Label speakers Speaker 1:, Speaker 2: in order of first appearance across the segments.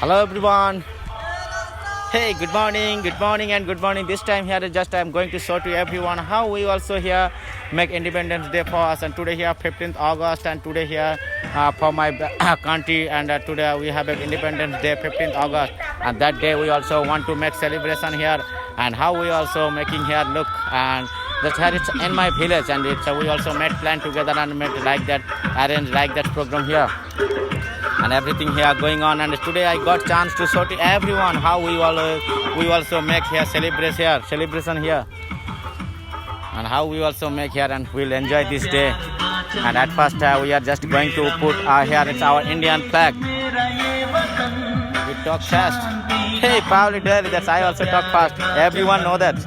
Speaker 1: Hello everyone. Hey, good morning and good morning. This time here just I'm going to show to everyone how we also here make Independence Day for us. And today here 15th August and today here for my country and today we have Independence Day 15th August. And that day we also want to make celebration here and how we also making here look and that's here it's in my village and it's we also made plan together and made like that arrange like that program here. And everything here going on and today I got chance to show to everyone how we also make here celebration here and how we also make here and we'll enjoy this day. And at first we are just going to put here it's our Indian flag. We talk fast. Hey, Pauli Delhi, that's I also talk fast. Everyone know that.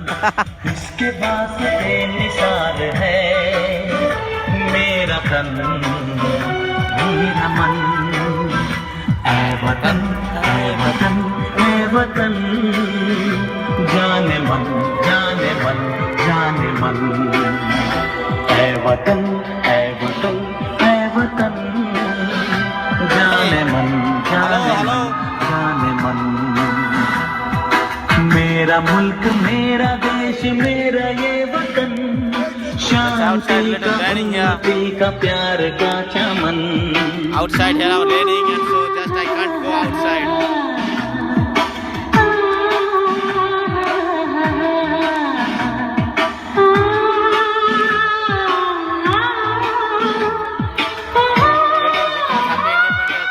Speaker 2: वतन वतन वतन जाने मन जाने मन जाने मन वतन वतन वतन जाने मन जाने मन जाने मन मेरा मुल्क मेरा देश मेरा ये वतन शांति का उन्नति का प्यार का चमन
Speaker 1: Outside here our raining and so just I can't go outside.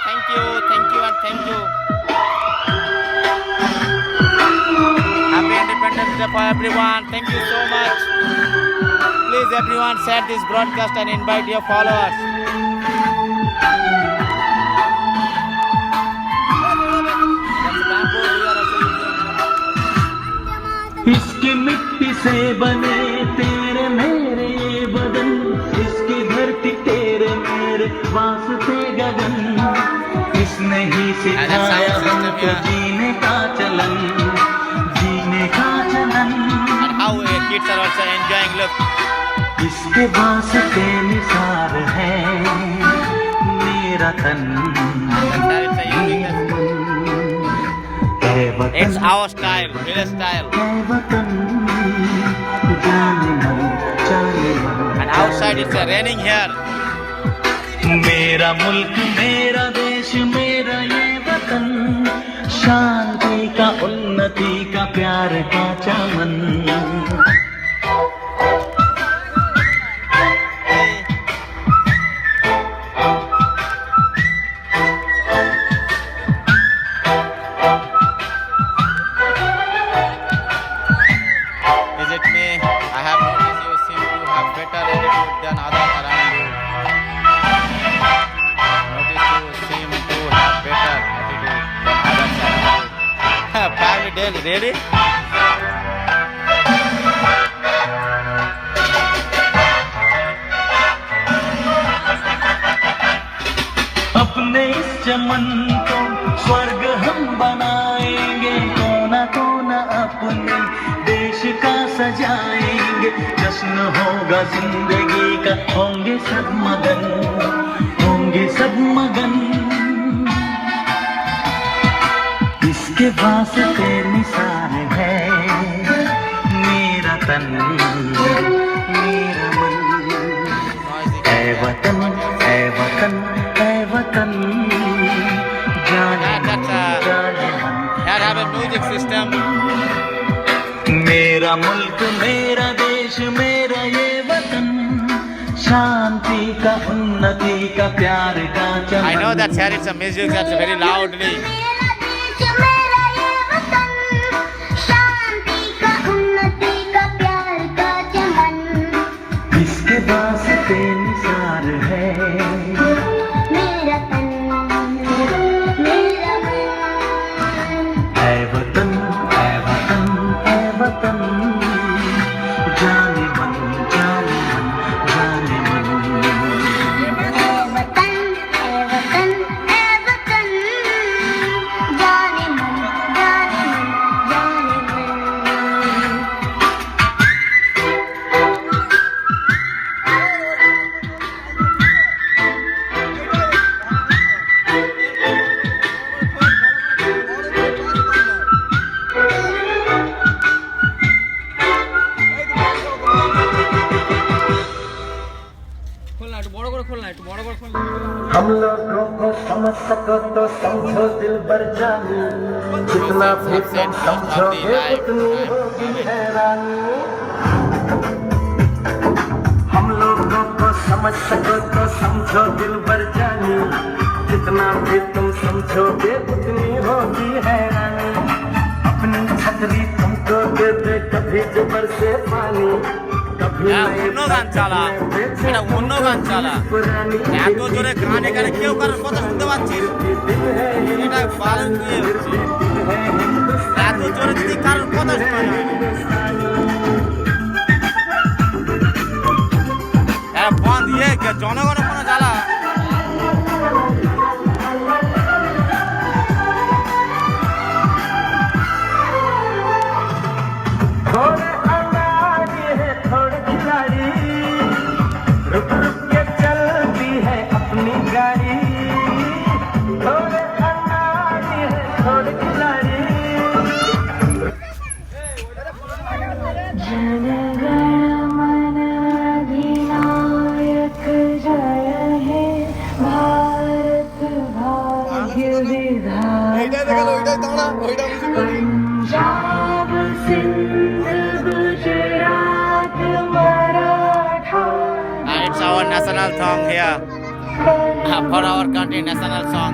Speaker 1: Thank you and thank you. Happy Independence Day for everyone. Thank you so much. Please everyone share this broadcast and invite your followers.
Speaker 2: इसकी मिट्टी से बने तेरे मेरे ये बदन इसकी धरती तेरे मेरे वास्ते गगन इसने ही सिखाया हमको जीने का चलन जीने का चलन
Speaker 1: And how kids are also enjoying look.
Speaker 2: इसके वास्ते निसार है मेरा तन
Speaker 1: It's our style, village style. And outside it's raining here.
Speaker 2: मेरा मुल्क मेरा देश मेरा ये वतन शांति का उन्नति का प्यार का चमन
Speaker 1: Ready?
Speaker 2: अपने इस चमन को स्वर्ग हम बनाएंगे कोना कोना अपने देश का सजाएंगे जश्न होगा जिंदगी का होंगे सब मगन इसके वास्ते निसार है मेरा तन मेरा मन वतन वतन जाने जाने मन
Speaker 1: Have a music system.
Speaker 2: मेरा मुल्क मेरा देश मेरा ये वतन शांति का उन्नति का प्यार का चमन
Speaker 1: I know that here it's a music that's very loudly.
Speaker 2: इसके वास्ते निसार है मेरा तन मेरा वतन वतन जाने मन जाने मन
Speaker 3: वतन वतन जाने मन
Speaker 2: हम लोगों को समझ सको तो समझो दिल भर जानी, जितना भी तुम समझोगे उतनी होगी हैरानी। हम लोगों को समझ सको तो समझो दिल भर जानी, जितना भी तुम समझोगे उतनी होगी हैरानी। अपनी छतरी तुमको दे दे कभी जबर से पानी,
Speaker 1: অন্য গান চালা, এটা অন্য গান চালা। এত জোরে গান এখানে কেউ কারোর কথা শুনতে পাচ্ছিস? এটা ভালো ইয়ে হচ্ছে, এত জোরে যদি কারোর কথা শোনা যায় বন্ধ ইয়ে জনগণের কোনো জ্বালা।
Speaker 2: रुक रुक के चलती है अपनी गाड़ी, थोड़े अनाड़ी है थोड़ी खिलाड़ी। जनगण मन अधिनायक जय हे भारत भाग्य विधाता। Punjab Sindh Gujarat Maratha,
Speaker 1: It's our national song here for our country, national song.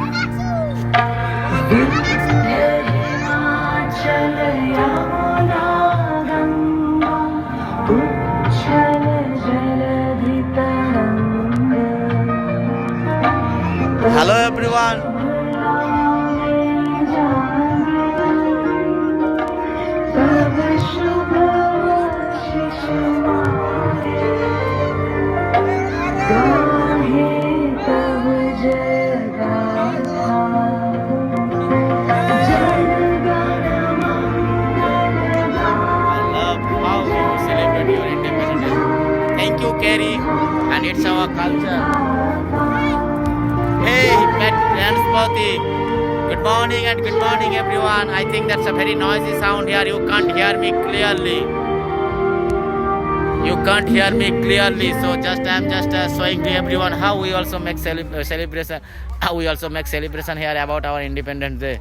Speaker 2: Himachal Yamuna Ganga उच्छल जलधि तरंग।
Speaker 1: Hello everyone.
Speaker 2: तब शुभ आशीष मारे, गाहे तब जयगाथा। जनगण मंगल
Speaker 1: I love how you celebrate your independence. Thank you, Kerry, and it's our culture. Hey, Pat Ranspati. Good morning and good morning, everyone. I think that's a very noisy sound here. You can't hear me clearly. You can't hear me clearly, so I'm just showing to everyone how we also make celebration. How we also make celebration here about our Independence Day.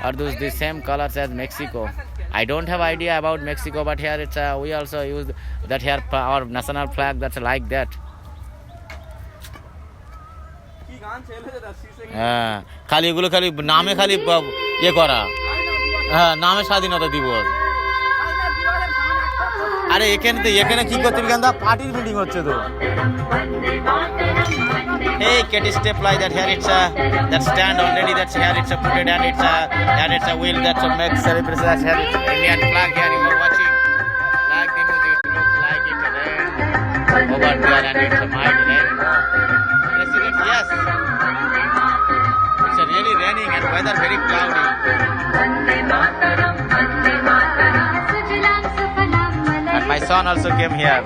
Speaker 1: Are those the same colors as Mexico? I don't have idea about Mexico, but here it's we also use that here our national flag that's like that. হ্যাঁ, খালি এগুলো খালি নামে খালি ইয়ে করা, হ্যাঁ নামে স্বাধীনতা দিবস। আরে এখানে কি করতে বিকান্দা পার্টির মিটিং হচ্ছে তো। Hey, can you step like that? Here it's that stand already. That's here it's put it and it's a wheel that's a make celebration. That's here it's Indian flag here you are watching. Like the music, it looks like it's a rain over there and it's a mild rain. President, yes. It's really raining and weather very cloudy. And my son also came here.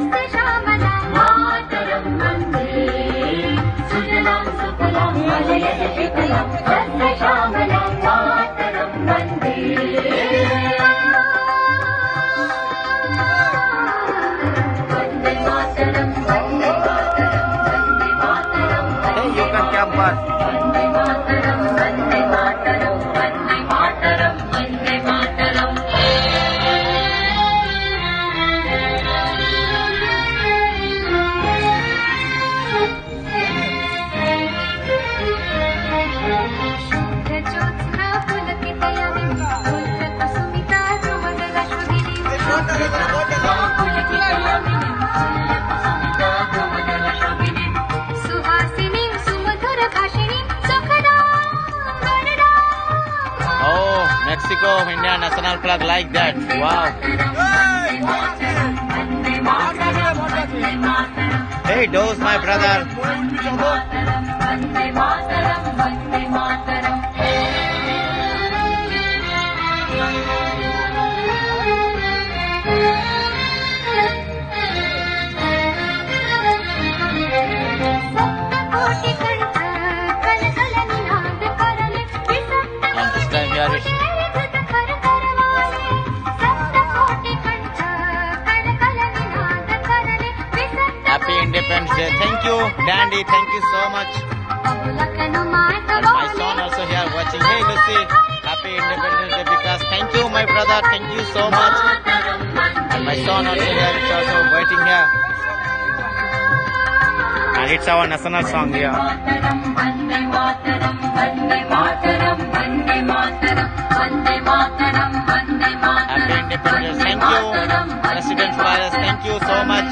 Speaker 1: Hey, you can campus. Mexico, India national flag like that. Wow. Hey, those my brother. And this time here it's Happy Independence Day. Thank you, Dandy. Thank you so much. And my son also here watching. Hey Lucy, happy Independence Day because thank you my brother, thank you so much. And my son also here is also waiting here. And it's our national song here. Happy Independence. Thank you, President Virus. Thank you so much.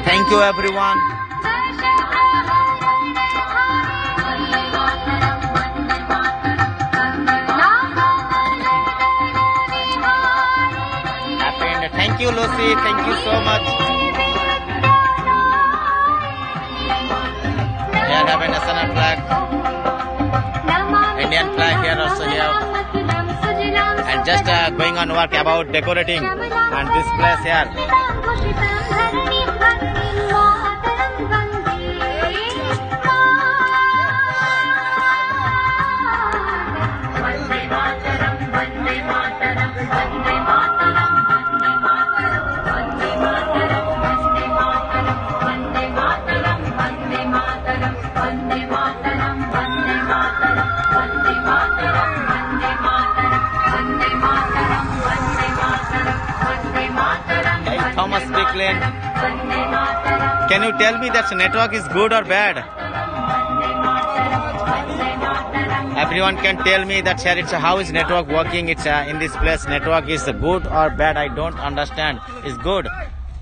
Speaker 1: Thank you, everyone. Happy Independence. Thank you, Lucy. Thank you so much. Here have a national flag. Indian flag here also here. And just going on work about decorating and this place here. Hey, Thomas Strickland, can you tell me that network is good or bad? Everyone can tell me that here it's how is network working? It's in this place network is good or bad? I don't understand. It's good.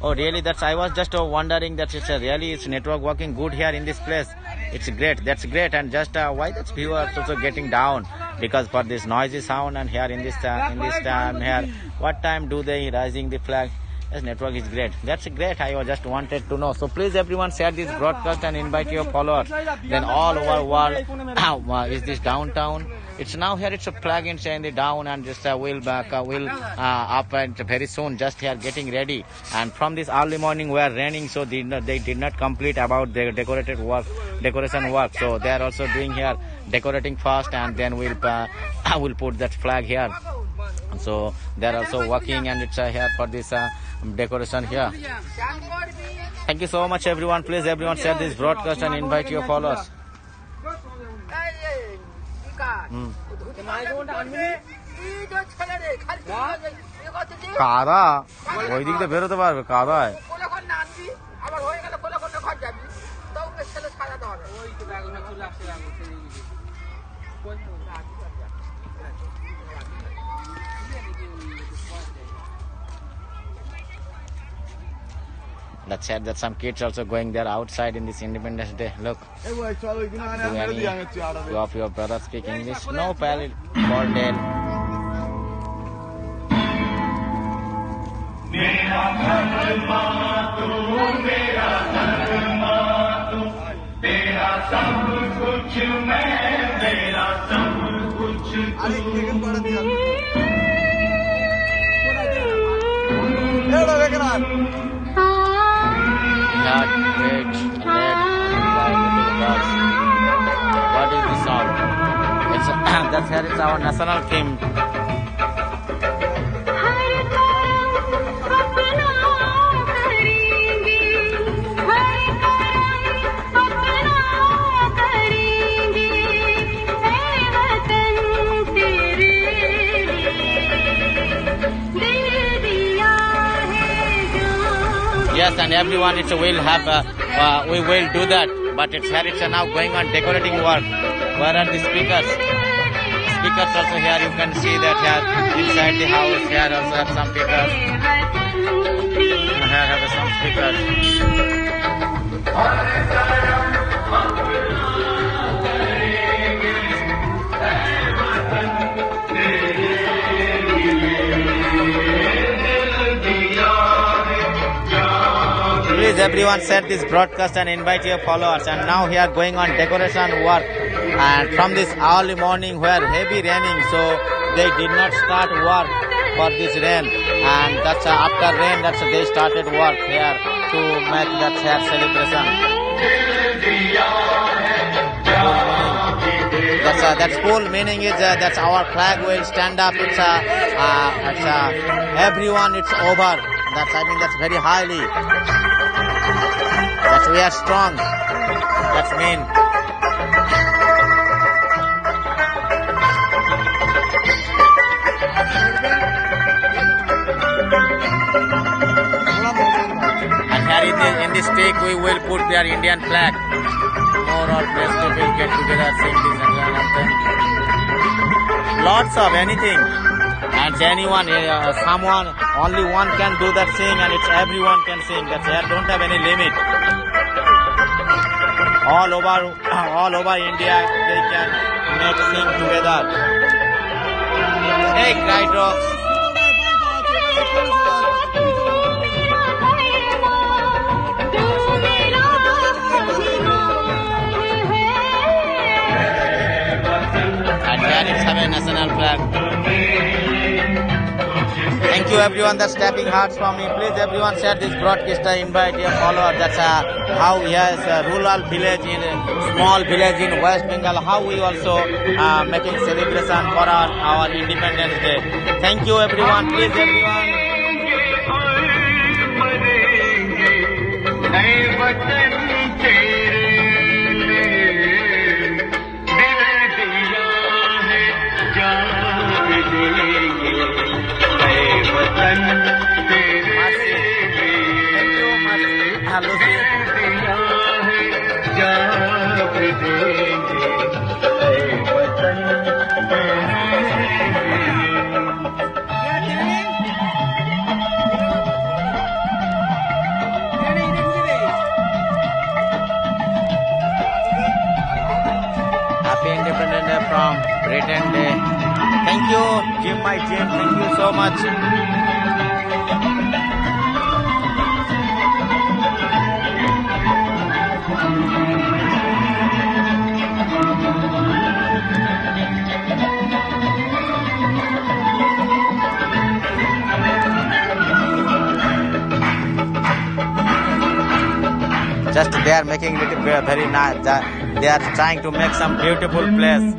Speaker 1: Oh really? That's I was just wondering that it's really it's network working good here in this place. It's great. That's great. And just why that's viewers also getting down because for this noisy sound and here in this time here. What time do they raising the flag? Yes, network is great. That's great. I just wanted to know. So please everyone share this broadcast and invite your followers. Then all over world is this downtown. It's now here. It's a flag in the down and just we'll up and very soon. Just here getting ready. And from this early morning we are raining, so they did not complete about their decoration work. So they are also doing here decorating first, and then we'll put that flag here. So they are also working, and it's here for this decoration here. Thank you so much everyone. Please everyone share this broadcast and invite your followers. কাদা ওই দিক দিয়ে বেরোতে পারবে কাদায় Let's say that some kids also going there outside in this Independence Day. Look, do any of your brothers speak English? No, pal, Gordon. What is this song? That's here it's our national theme. Yes, and everyone it's will have we will do that, but it's here it's now going on decorating work. Where are the speakers? Speakers also here you can see that here inside the house here also have some speakers. Here have some speakers. Please everyone share this broadcast and invite your followers. And now here going on decoration work, and from this early morning where heavy raining, so they did not start work for this rain, and that's after rain that's they started work here to make that here celebration. That's full meaning is that's our flag will stand up. It's everyone it's over. That's I mean that's very highly. That's we are strong. That's mean. And here in this stake we will put their Indian flag. More or less people get together, sing this national anthem. Lots of anything. And anyone, someone, only one can do that sing, and it's everyone can sing. That's here don't have any limit. All over India they can make sing together. Hey, Guide Rocks. And here it's have a national flag. Thank you everyone that's tapping hearts for me. Please everyone share this broadcast, invite your followers. That's how he has a rural village in a small village in West Bengal. How we also making celebration for our Independence Day. Thank you everyone. Please everyone. Happy Independence Day from Britain Day. Thank you, Jim, my Jim. Thank you so much. Just they are making it very nice. They are trying to make some beautiful place,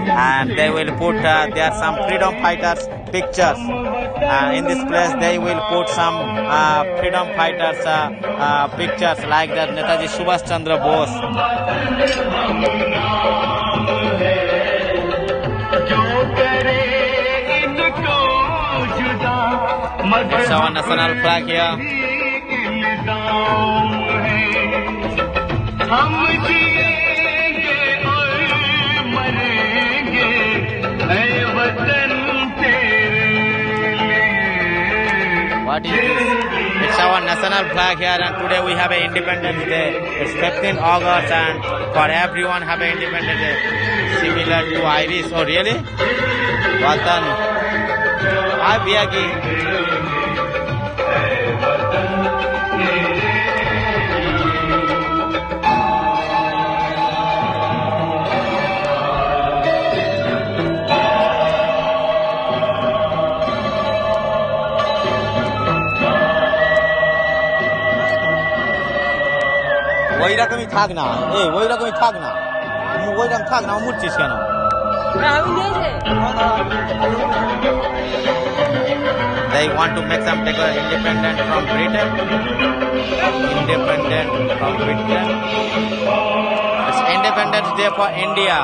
Speaker 1: and they will put there are some freedom fighters pictures. In this place, they will put some freedom fighters pictures like that Netaji Subhash Chandra Bose. It's our national flag here. What is this? It's our national flag here, and today we have an Independence Day. It's 15th August, and for everyone have an Independence Day. Similar to Irish. Oh really? Watan. Hi Biagi. ওই রকমই থাক না, ওই রকমই থাক না, ওই রকম থাক না, মুড়ছিস কেন? They want to make some independent from Britain. Independent from Britain. It's Independence Day for India.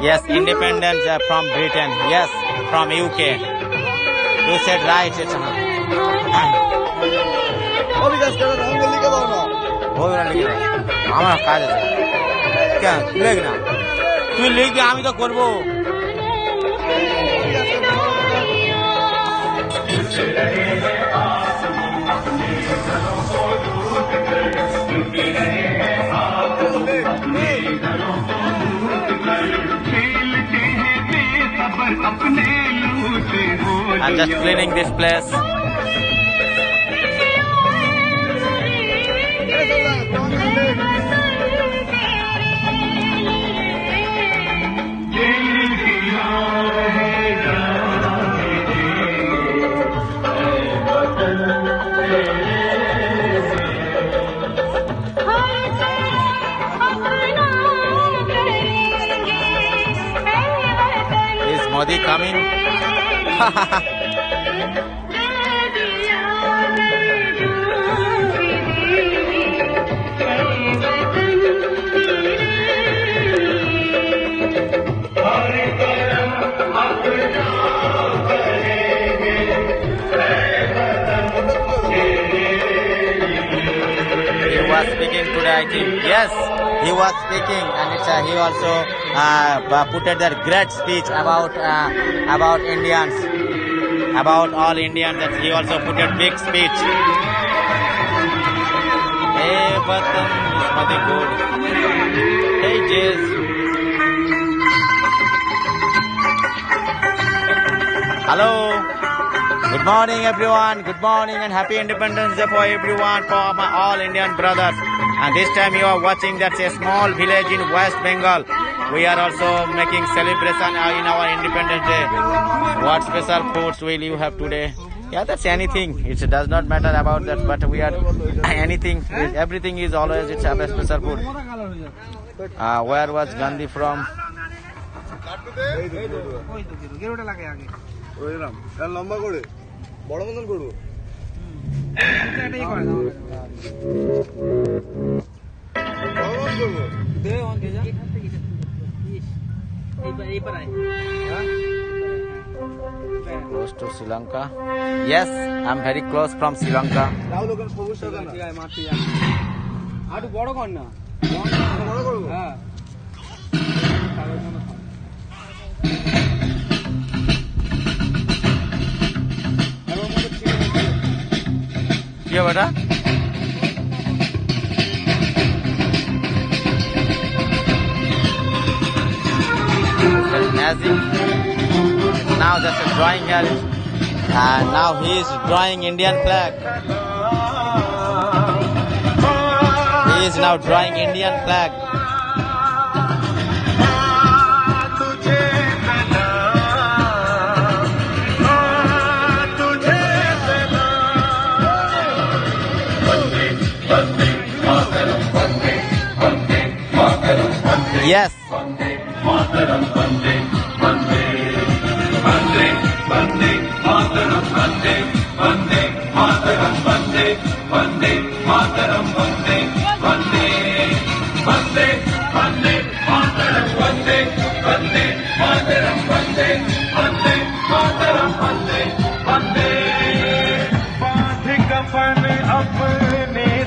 Speaker 1: Yes, independence from Britain. Yes, from UK. You said right. It's আমার কাজ আছে কেন লিখ না, তুই লিখবি আমি তো করবো। I'm just cleaning this place. Is Modi coming? Was speaking today, I think. Yes, he was speaking, and he also put at that great speech about Indians, about all Indians. That he also put a big speech. Hey, Vatan, is nothing good. Hey, Jays. Hello. Good morning, everyone. Good morning and happy Independence Day for everyone, for my all Indian brothers. And this time you are watching that's a small village in West Bengal. We are also making celebration in our Independence Day. What special foods will you have today? Yeah, that's anything. It does not matter about that, but we are anything. Everything is always it's a special food. Where was Gandhi from?
Speaker 3: লম্বা করে বড় মতন করবো
Speaker 1: Close to Sri Lanka. Yes, I'm very close from Sri Lanka.
Speaker 3: আরো বড় কর না বড় করবো হ্যাঁ
Speaker 1: क्या बेटा now that's a drawing here and now he is drawing Indian flag. He is now drawing Indian flag. Yes.
Speaker 2: अपने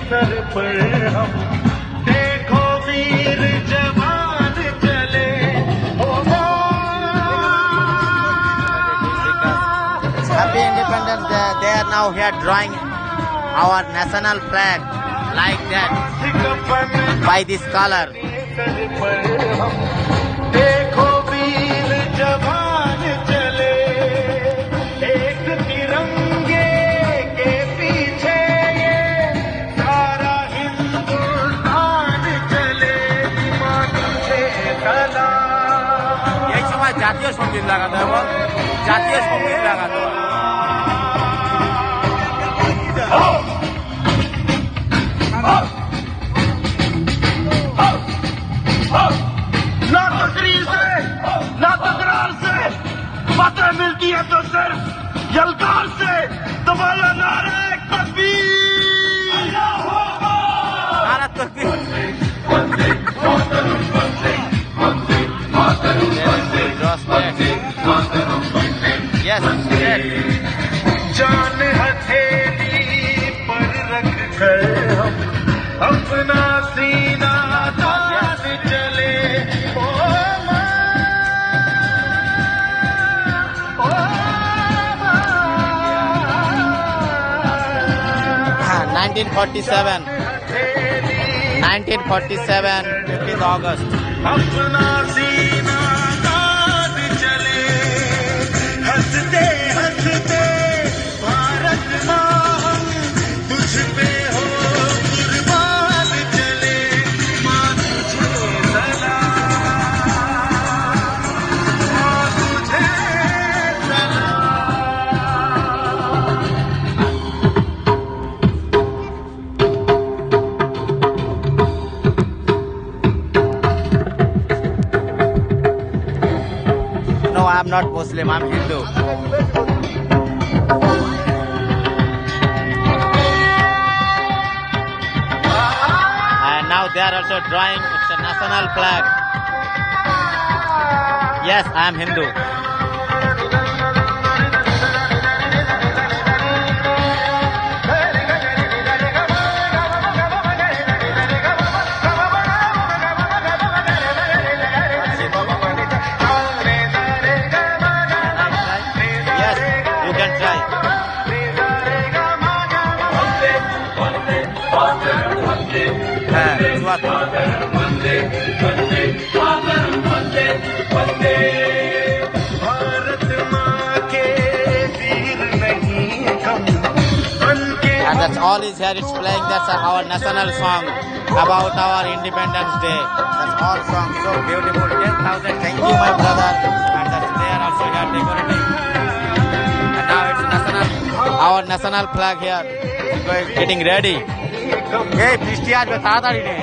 Speaker 2: सर पर हम देखो वीर जवान चले
Speaker 1: Happy Independence Day. They are now here drawing our national flag like that by this color.
Speaker 2: देखो वीर जवान चले एक तिरंगे के पीछे ये सारा हिंदुस्तान चले माथे सलाम
Speaker 1: এই সময় জাতীয় সঙ্গীত লাগাতে হবে জাতীয় সঙ্গীত লাগাতে হবে
Speaker 2: ना तकरीर से ना तकरार से बातें मिलती है तो सिर्फ यलकार से तुम्हारा नारा तकबीर
Speaker 1: नारा तकबीर Yes, yes.
Speaker 2: जान हथेली पर रख कर हम अपना सीना तान चले ओ माँ, ओ माँ।
Speaker 1: 1947, 15th August.
Speaker 2: अपना सीना तान चले हंसते हंसते भारत माँ हम तुझ पे हो कुर्बान चले माँ तुझे सलाम माँ तुझे
Speaker 1: No, I'm not Muslim, I'm Hindu. And now they are also drawing, it's a national flag. Yes, I am Hindu. Yes, you can try. And that's all is here. It's playing. That's our national song about our Independence Day. That's all song. So beautiful. 10,000. Thank you, my brother. And that's there also here decorating. And now it's our national flag here. It's getting ready. Hey, বৃষ্টি আসবে তাড়াতাড়ি নে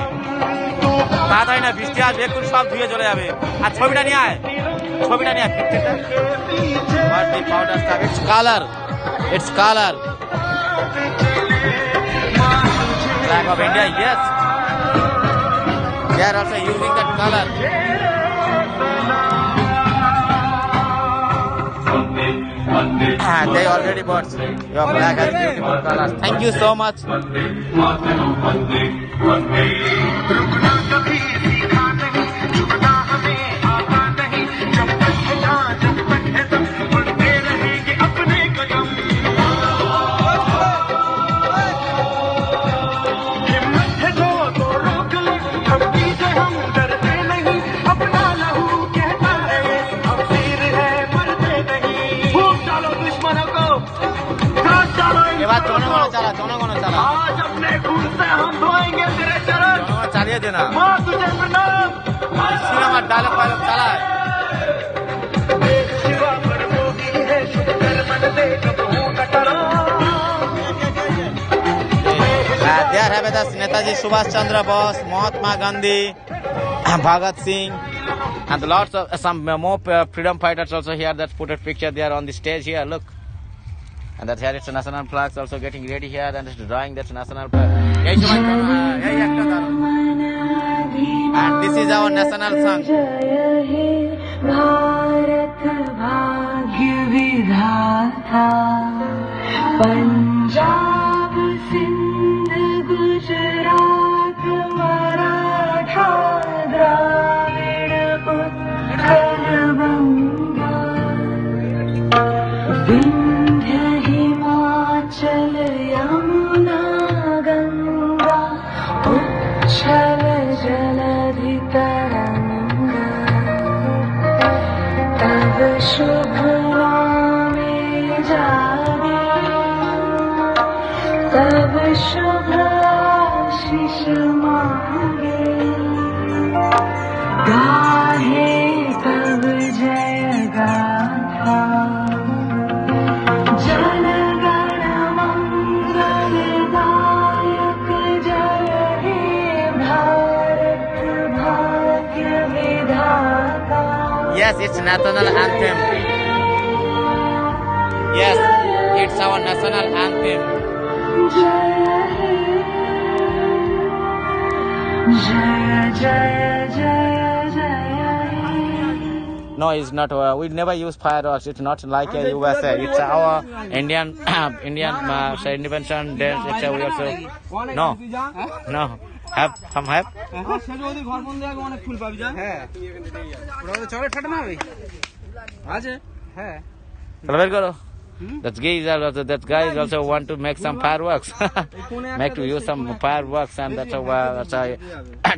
Speaker 1: তাড়াতাড়ি না বৃষ্টি আসবে একটু সব ধুয়ে চলে যাবে আর ছবিটা নিয়ে আয় What the powder stuff? It's color. Flag of India, yes. They are also using that color. They already bought. Your flag has beautiful colors. Thank you so much. जनगण चालिए देना डायलॉग फायलॉग चला There have us Netaji Subhash Chandra Bose, Mahatma Gandhi, Bhagat Singh, and lots of some more freedom fighters also here. That's put a picture there on the stage here. Look. And that's here, it's a national flag also getting ready here, and it's drawing that's national flag. And this is our national song. Punjab, Sindh, Gujarat, Maratha, Dravid, Uttara Banga, Himachal, Yamuna, Ganga, Uchchal, Jaladhi, Taranga, Tab Shubh Naame Jage, Tab Shubh Ashish Mange, Gahe Tab Jaya Gatha, Yes, it's national anthem. Yes, it's our national anthem. No, it's not. We never use fireworks. It's not like a USA. It's our Indian independence dance. It's we also no. Have some have. That guy is also want to make some fireworks. To use some fireworks, and that's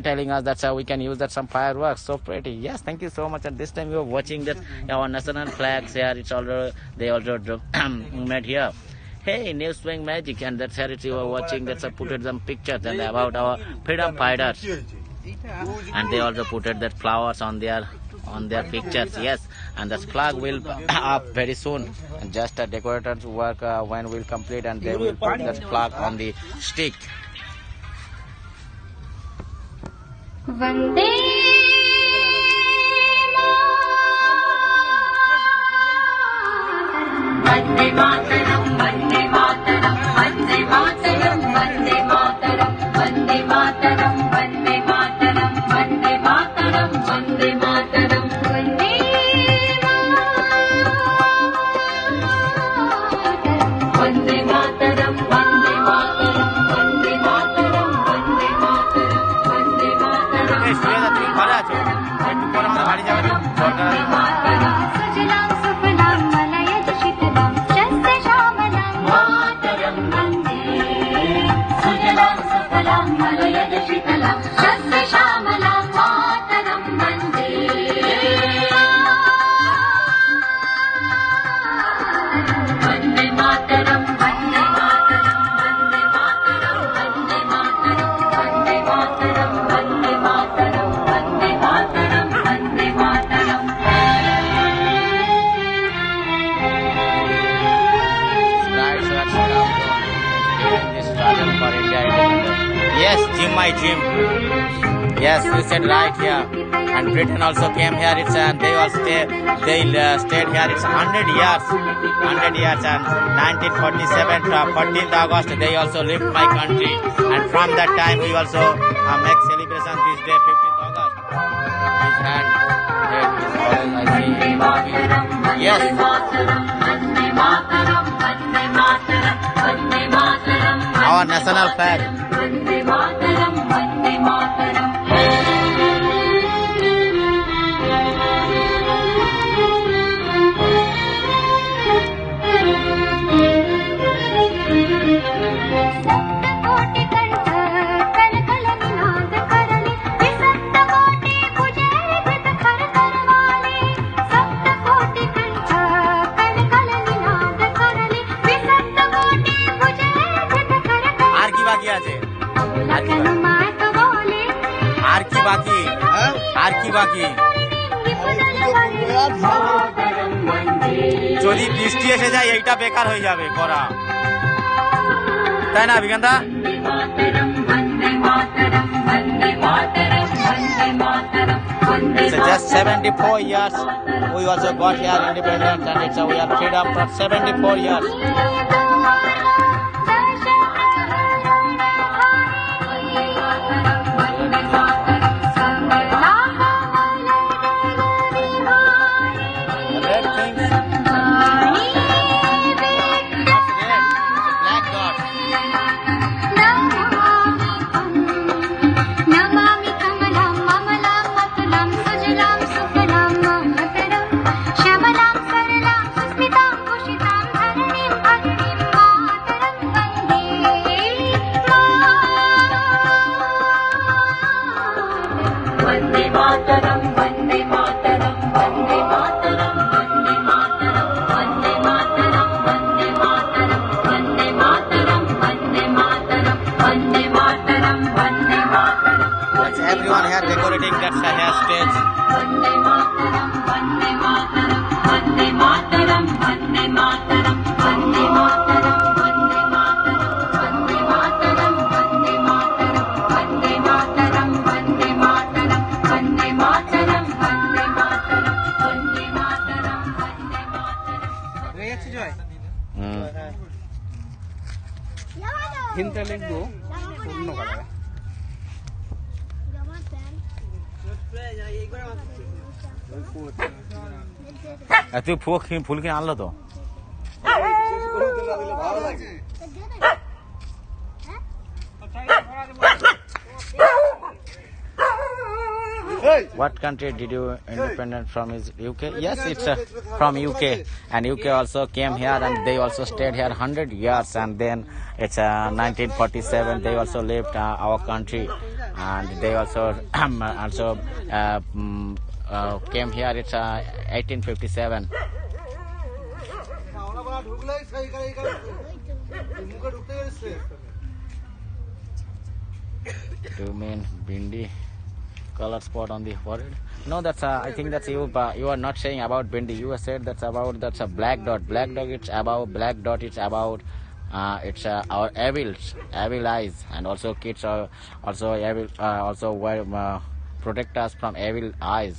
Speaker 1: telling us that's how we can use that some fireworks. So pretty. Yes, thank you so much. And this time you are watching that our national flags here. It's already they also made here. Hey, New Swing Magic, and that's how you are watching. That's put some pictures and about our freedom fighters, and they also put that flowers on their pictures. Yes, and the flag will up very soon. And just decorators work when we'll complete, and they will put that flag on the stick. Vande এই সুরেদা, তুমি ঘরে আছো? একটু পরে আমাদের বাড়ি যাবে তো? দরকার আছে।
Speaker 4: सुजलां सुफलां मलयज शीतलां शस्य श्यामलां मातरं वन्दे सुजलां सुफलां मलयज शीतलां शस्य श्यामलां मातरं वन्दे वन्दे मातरं वन्दे मातरं वन्दे मातरं वन्दे मातरं वन्दे मातरं वन्दे मातरं वन्दे मातरं वन्दे मातरं
Speaker 1: Right, so that's what I'm doing during this struggle for India independence. Yes, Jim, my Jim. Yes, you said right here. And Britain also came here. It's they also stayed here. It's 100 years. 100 years and 1947 to 14th August they also left my country. And from that time we also make celebration this day 15th August. His hand. There is always I see. Yes. Our national flag.
Speaker 4: सप्तकोटि कंठ कलकल निनाद करले विसप्तकोटि भुजे कृत कर करवाले सप्तकोटि कंठ कलकल निनाद करले विसप्तकोटि भुजे कृत कर
Speaker 1: আর কি বাকি আছে? আর কি বাকি?
Speaker 4: मात बोले
Speaker 1: আর কি বাকি? আর কি বাকি? যদি বৃষ্টি এসে যায় এইটা বেকার হয়ে যাবে করা, তাই না বিকান্তা? It's just 74 years we also got here independence and it's we are freedom for 74 years. Red things. What's red? It's a black dot.
Speaker 4: Namami कमलां ममलां मतलां सुजलां सुफलां मातरं श्यामलां सरलां सुस्मितां कुशितां धरणीं भरणीं मातरं वन्दे वन्दे मातरं वन्दे मातरं वन्दे मातरं वन्दे मातरं वन्दे मातरं वन्दे मातरं वन्दे मातरं वन्दे मातरं वन्दे मातरं वन्दे मातरं
Speaker 1: It's everyone here decorating that hair stage.
Speaker 4: वन्दे मातरं वन्दे मातरं वन्दे मातरं वन्दे मातरं वन्दे मातरं वन्दे मातरं वन्दे मातरं वन्दे मातरं वन्दे मातरं वन्दे मातरं वन्दे मातरं वन्दे मातरं वन्दे मातरं वन्दे मातरं
Speaker 3: হয়ে গেছে জয়
Speaker 1: Hmm.
Speaker 3: হিন্দিতে লিখবো অন্য কালারে
Speaker 1: তুই ফুল কিনে আনলো তো? What country did you independent from? Is UK? Yes, it's from UK, and UK also came here and they also stayed here 100 years, and then it's 1947 they also left our country, and they also came here. It's 1857. Do you mean bindi? Color spot on the forehead? No, that's I think that's you. You are not saying about bindi. You said that's a black dot. Black dot. It's about black dot. It's about it's our evil eyes, and also kids are also evil. Also wear protect us from evil eyes.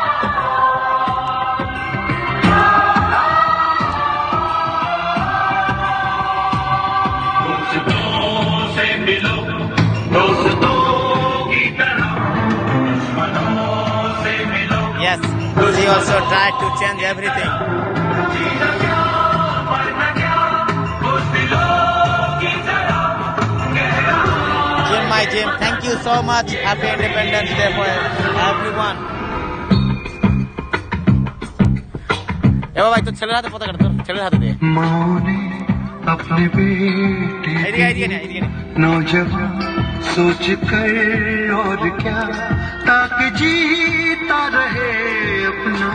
Speaker 1: She also tried to change everything. Jim, my Jim, thank you so much. Happy Independence Day for everyone. এবার ভাই তো ছেলের হাতে পতাকা তোর ছেলের হাতে দে
Speaker 2: माँ ने अपने बेटे
Speaker 1: এইদিকে
Speaker 2: नौजवान सोच कर और क्या ताकि जीता रहे अपना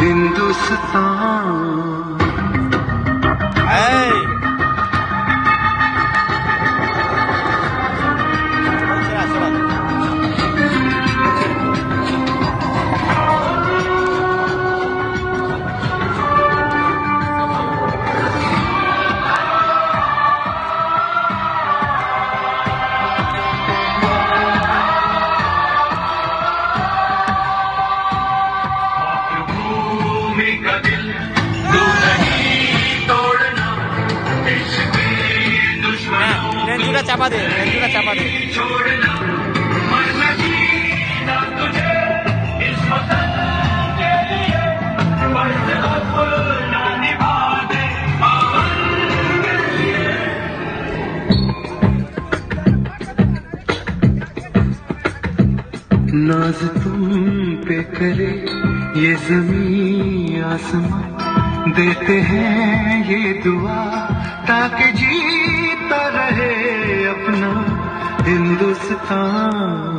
Speaker 2: हिंदुस्तान
Speaker 1: এই রেঞ্জুটা চাপা দে
Speaker 2: नाज तुम पे करे ये जमीन आसमां देते हैं ये दुआ ताकि जीता रहे अपना हिंदुस्तान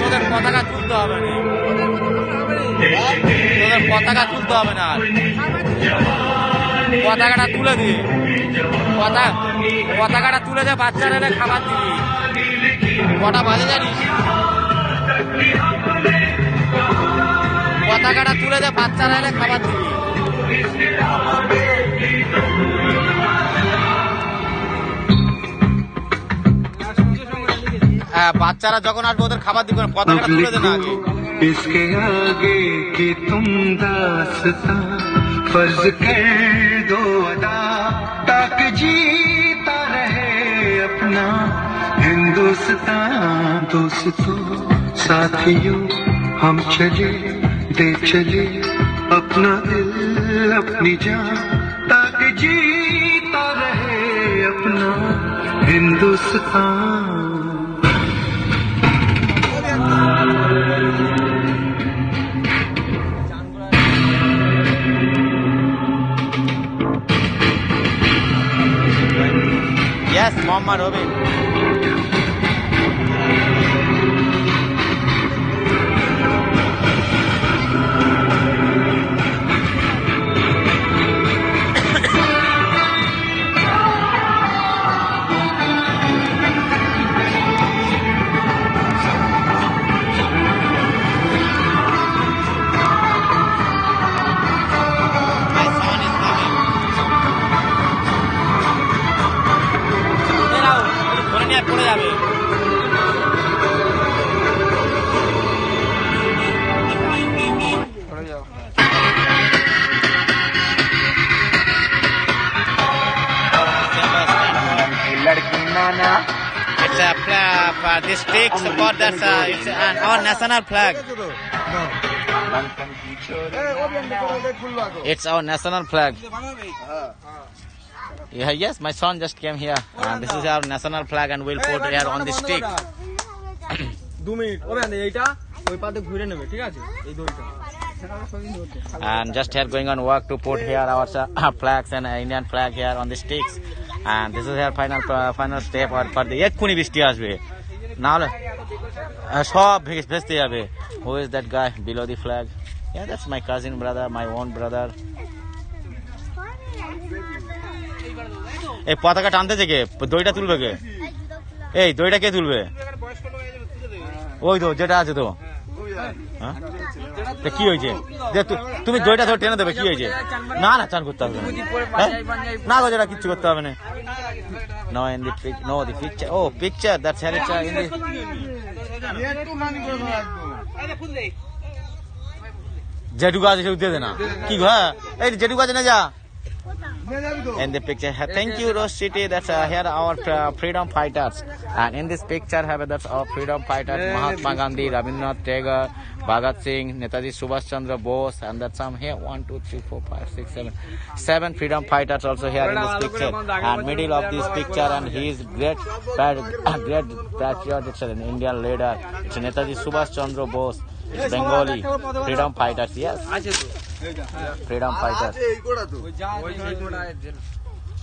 Speaker 1: তোদের পতাকা তুলতে হবে না তোদের পতাকা তুলতে হবে না পতাকাটা তুলে দিয়ে পতাকাটা তুলে দিয়ে বাচ্চারা এলে খাবার দিবি কটা বাজে জানিস পতাকাটা তুলে দিয়ে বাচ্চারা এলে খাবার দিবি বাচ্চারা যখন আসবে ওদের খাবার দিবে পতাকাটা তুলে দে না আগে
Speaker 2: इसके आगे कि तुम दास्तां फर्ज कर दो अदा ताकि जीता रहे अपना हिंदुस्तान दोस्तों साथियों हम चले दे चले अपना दिल अपनी जान ताकि जीता रहे अपना हिंदुस्तान
Speaker 1: Yes, Muhammad Robin. পড়ে যাবে It's a flag for this sticks for that's it's our national flag. It's our national flag. Yeah, yes, my son just came here. This is our national flag and we'll put here on the stick.
Speaker 3: 2 minute ওখানে এইটা ওই পাতে ঘুরে নেবে ঠিক আছে এই দড়িটা
Speaker 1: And just here going on work to put here our flags and Indian flag here on the sticks. And this is our final step or for the এক্ষুনি বৃষ্টি আসবে না হলে সব ভেস্তে যাবে. Who is that guy below the flag? Yeah, that's my cousin brother, my own brother. এই পতাকা টানতেছে কে? দড়িটা তুলবে কে? এই দড়িটা কে তুলবে? ওই তো যেটা আছে তো কি হয়েছে তুমি দড়িটা ধরে টেনে দেবে কি হয়েছে না না চান করতে হবে না গো যেটা কিচ্ছু করতে হবে না No, in the no the picture. Oh, picture. That's how it's in the. জেঠু গাছ এসে দিয়ে দে না কি গো হ্যাঁ এই জেঠু গাছ না যা in the picture thank you Rose City. That's here our freedom fighters, and in this picture have that's our freedom fighters Mahatma Gandhi, Rabindranath Tagore, Bhagat Singh, Netaji Subhash Chandra Bose, and that's some here 1 2 3 4 5 6 7 freedom fighters also here in this picture, and middle of this picture, and he is great patriot. It's an Indian leader. It's Netaji Subhash Chandra Bose. It's Bengali freedom fighters. Yes, freedom fighters.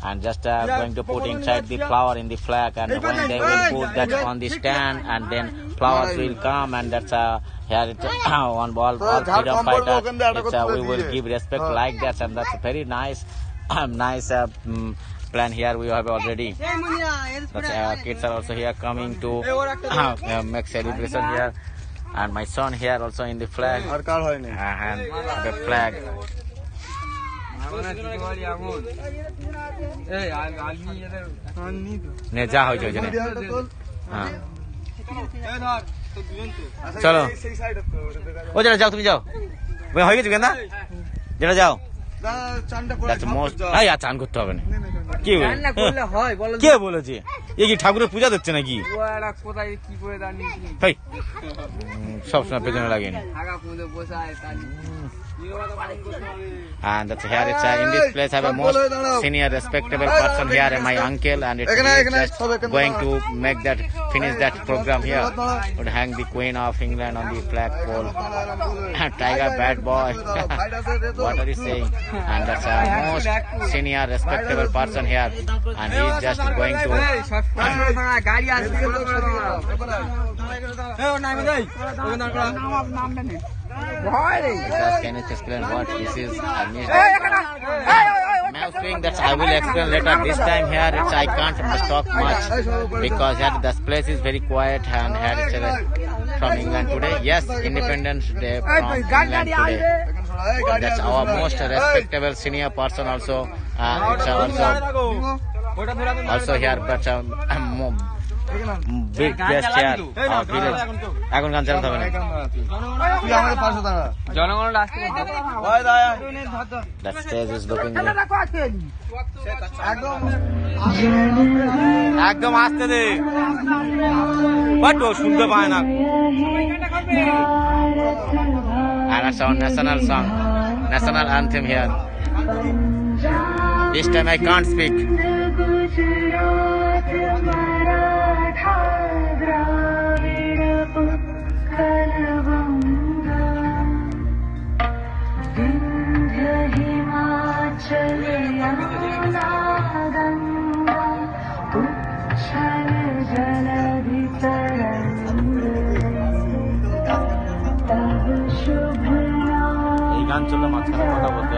Speaker 1: And just going to put inside the flower in the flag, and when they will put that on the stand, and then flowers will come, and that's here it's on all freedom fighters. It's we will give respect like that, and that's very nice plan here we have already. That's, kids are also here coming to make celebration here, and my son here also in the flag and the flag. নে যা হয়েছে হ্যাঁ চলো ও যেটা যাও তুমি যাও হয়ে গেছো কেন যেটা যাও চান করতে হবে না কে বলেছে এ কি ঠাকুরের পূজা দিচ্ছে নাকি সবসময় পেছনে লাগেনি and that's here it's in this place I have a most senior respectable person here, my uncle, and it's just going to make that finish that program here, would hang the Queen of England on the flagpole. Tiger bad boy. What are you saying? And that's a most senior respectable person here, and he is just going to can you explain what this is? I was saying that I will explain later. This time here it's I can't talk much because here this place is very quiet, and here it's from England today. Yes, Independence Day from England today. That's our most respectable senior person also. It's also here, but big guest here. Our village. এখন গান চালাতে হবে না জনগণ that stage is looking একদম আসতে দে but ও শুনতে পায় না and that's our national song, national anthem here. This time I can't speak. এই গান চললে মাঝখানে কথা বলতে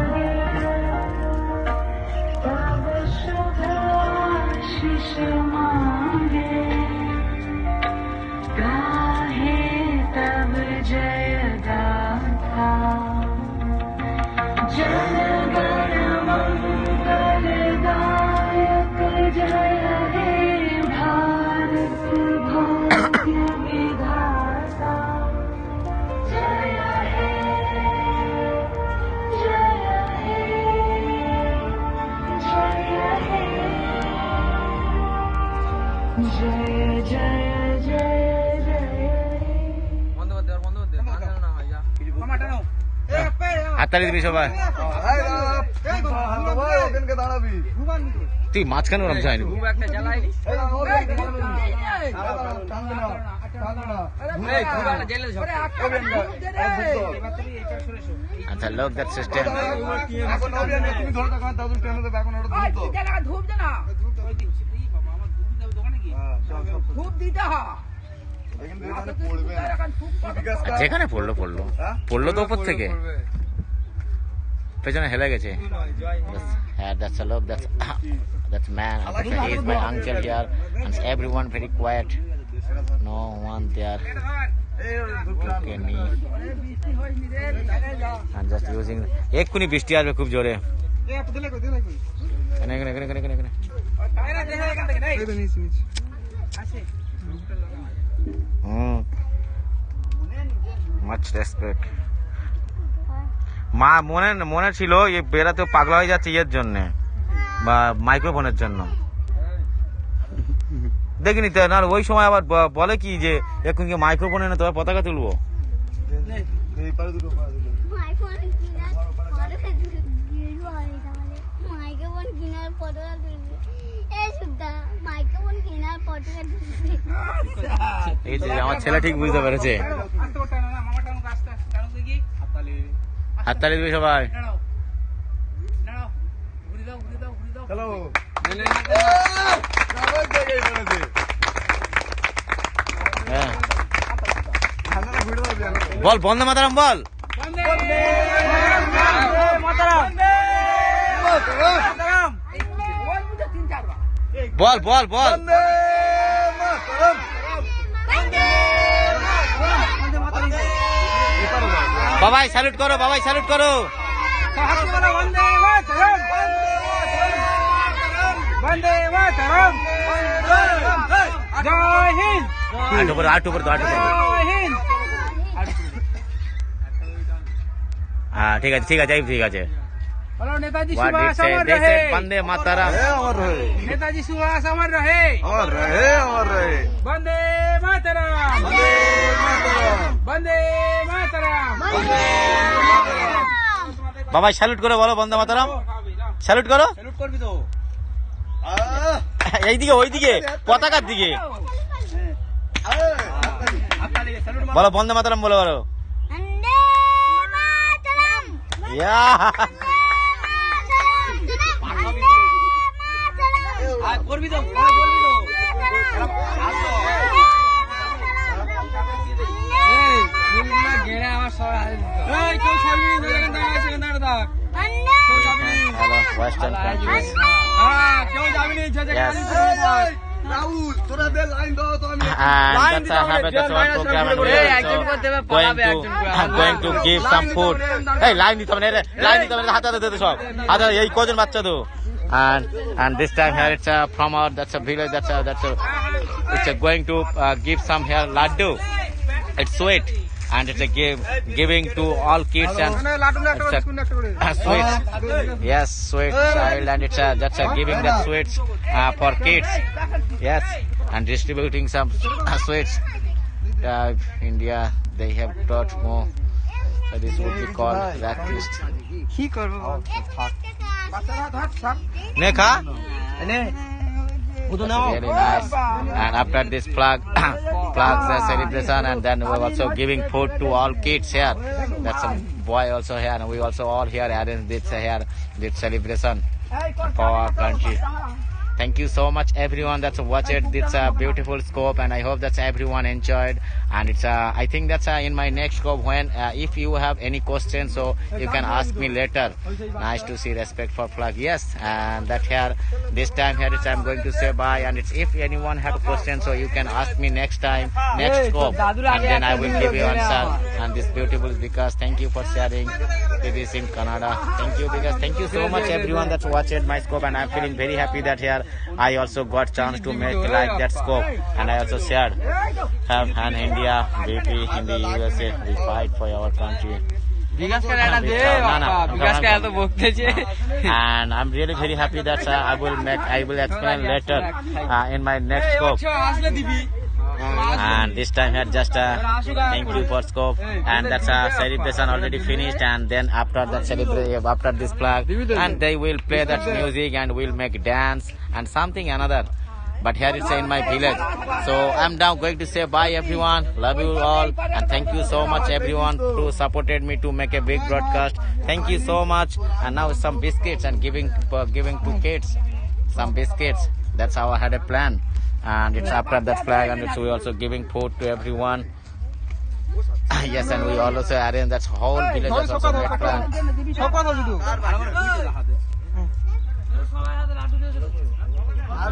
Speaker 1: হাততালি দিবি সবাই তুই মাঝখানে ওরম যায়নি আচ্ছা লোক দ্যাট সিস্টেম যেখানে পড়লো তো উপর থেকে পেছনে হেলে গেছে that's a look that's man, he is my uncle here, and everyone very quiet, no one there look at me, and just using এক্ষুনি বৃষ্টি আসবে খুব জোরে much respect. মা মনে ছিল এই বেড়াতে পাগলা হয়ে যাচ্ছে ইয়ের জন্য বা মাইক্রোফোনের জন্য দেখিনি তো না ওই সময় আবার বলে কি যে এখন কি মাইক্রোফোন এনে তোমার পতাকা তুলবো এই যে আমার ছেলে ঠিক বুঝতে পেরেছে হাততালি দিবি সবাই হ্যাঁ। বল বন্দে মাতারাম বল বল বল বল বাবাই স্যালুট করো বাবাই স্যালুট করো আটু করে হ্যাঁ ঠিক আছে ঠিক আছে ঠিক আছে
Speaker 3: नेताजी सुभाष अमर रहे
Speaker 1: वंदे मातरम
Speaker 3: नेताजी सुभाष अमर रहे वंदे मातरम वंदे मातरम
Speaker 1: বাবাই স্যালুট করে বলো বন্দে মাতরম স্যালুট করো
Speaker 3: सैल्यूट করবি তো
Speaker 1: এইদিকে ওইদিকে পতাকার দিকে বলো বন্দে মাতরম বলো বলো ইয়া
Speaker 3: করবি তো গেড়ে আমার সব কেউ ছাড়বি
Speaker 1: Hello, Western countries.
Speaker 3: কেউ যাবি
Speaker 1: Yes.
Speaker 2: রাহুল তোরা দে লাইন দাও তো আমি
Speaker 1: And that's a habit, that's our program. And we are going to give some food. Hey, line দিতে হবে না, line দিতে হবে না, হাতে দে সব। হাতে এই কজন বাচ্চা তো। And this time here it's from our that's a village it's going to give some here laddu. It's sweet and it's a giving to all kids and it's sweets. Yes, sweet child and it's that's a giving the sweets for kids. Yes, and distributing some sweets. India they have taught more. This would be called rat list.
Speaker 3: কি করবো
Speaker 1: Ne kha?
Speaker 3: নে
Speaker 1: That's very nice. And after this flags celebration, and then we're also giving food to all kids here. That's a boy also here, and we also all here arrange this celebration for our country. Thank you so much everyone that's watched this beautiful scope, and I hope that everyone enjoyed. And it's I think that's in my next scope when if you have any questions, so you can ask me later. Nice to see respect for flag. Yes, and that here this time here it's I'm going to say bye, and it's if anyone have a question, so you can ask me next time, next scope, and then I will give you answer. And this beautiful because thank you for sharing this in Canada. Thank you because thank you so much everyone that's watched my scope, and I'm feeling very happy that here I also got chance to make like that scope, and I also shared and India, BP, in the USA, we fight for our country.
Speaker 3: বিকাশ কার এটা দে বিকাশ কার এত বকতেছে
Speaker 1: And I'm really very happy that I will explain later in my next scope.
Speaker 3: আসলে দিবি
Speaker 1: And this time here just thank you for scope, and that's a celebration already finished, and then after that celebration after this flag and they will play that music and we'll make dance and something another, but here it's in my village. So I'm now going to say bye everyone, love you all, and thank you so much everyone who supported me to make a big broadcast. Thank you so much. And now some biscuits and giving to kids some biscuits. That's how I had a plan. And it's after that flag, and it's we also giving food to everyone. Yes, and we also arrange that whole village has also made plan.
Speaker 3: সব কথা শুধু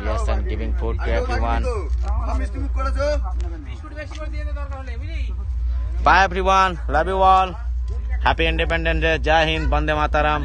Speaker 1: Yes, and giving food to everyone. Bye everyone, love you all. Happy Independence Day, Jai Hind, Vande Mataram.